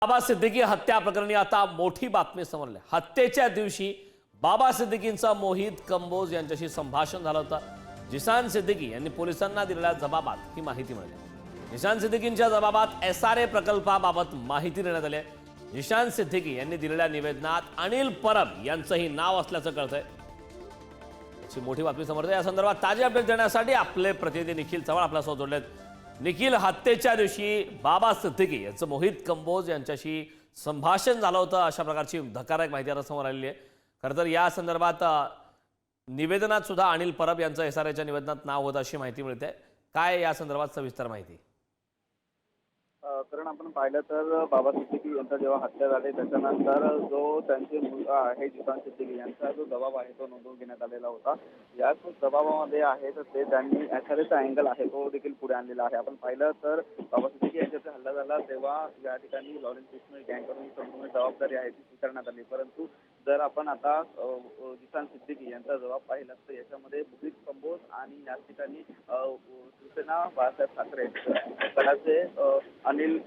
बाबा सिद्दीकी हत्या प्रकरणी आता मोठी बातमी समोर आली। हत्येच्या दिवशी बाबा सिद्दीकींचा मोहित कंबोज यांच्याशी संभाषण झालं होतं। जिसान सिद्दीकी यांनी पोलिसांना दिलेल्या जबाबात ही माहिती मिळाली। जिसान सिद्दीकींच्या जबाबात एसआरए प्रकल्पाबाबत माहिती देण्यात आली आहे। जिशान सिद्दीकी यांनी दिलेल्या निवेदनात अनिल परब यांचंही नाव असल्याचं कळतंय। याची मोठी बातमी समोर आहे। या संदर्भात ताजे अपडेट देण्यासाठी आपले प्रतिनिधी निखिल चव्हाण आपल्यासोबत जोडलेत। निखिल, हत्येच्या दिवशी बाबा सिद्दीकी यांचं मोहित कंबोज यांच्याशी संभाषण झालं होतं अशा प्रकारची धक्कादायक माहिती आता समोर आलेली आहे। खरं तर या संदर्भात निवेदनात सुद्धा अनिल परब यांचं एसआरएच्या निवेदनात नाव होतं अशी माहिती मिळते। काय या संदर्भात सविस्तर माहिती? कारण आपण पाहिलं तर बाबा सिद्दीकी यांचा जेव्हा हत्या झाली त्याच्यानंतर जो त्यांचे मुलगा आहे जिसान सिद्दीकी यांचा जो जबाब आहे तो नोंदवून घेण्यात आलेला होता। याच जबाबामध्ये आहे तर ते त्यांनी एसआरएचा अँगल आहे तो देखील पुढे आणलेला आहे। आपण पाहिलं तर बाबा सिद्दीकी यांच्यावर हल्ला झाला तेव्हा या ठिकाणी लॉरेन्स बिश्नोई गँगकडून संपूर्ण जबाबदारी आहे ती स्वीकारण्यात आली। परंतु जर आपण आता जिसान सिद्दीकी यांचा जबाब पाहिला तर याच्यामध्ये मोहित कंबोज आणि या ठिकाणी शिवसेना बाळासाहेब ठाकरे गटाचे अनिल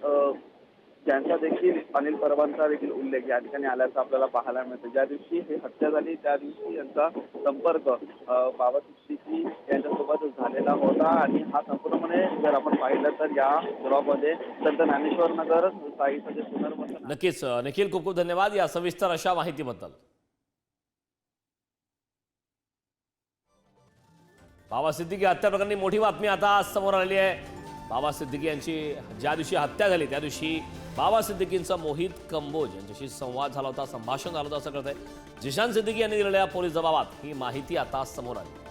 यांचा देखील अनिल परबांचा देखील उल्लेख या ठिकाणी आल्याचा आपल्याला पाहायला मिळतो। ज्या दिवशी ही हत्या झाली त्या दिवशी यांचा संपर्क बाबा सिद्दीकी यांच्यासोबत झालेला होता आणि हा संपूर्णपणे जर आपण पाहिलं तर या जबाबामध्ये संत ज्ञानेश्वर नगर साईचं जे पुनर्वसन। नक्कीच निखिल, खूप खूप धन्यवाद या सविस्तर अशा माहितीबद्दल। बाबा सिद्दीकी हत्या प्रकरणी मोठी बातमी आता समोर आली आहे। बाबा सिद्दीकी यांची ज्या दिवशी हत्या झाली त्या दिवशी बाबा सिद्दीकींचा मोहित कंबोज यांच्याशी संवाद झाला होता, संभाषण झालं होतं असं कळतंय। जिशान सिद्दीकी यांनी दिलेल्या पोलीस जबाबात ही माहिती आता समोर आली।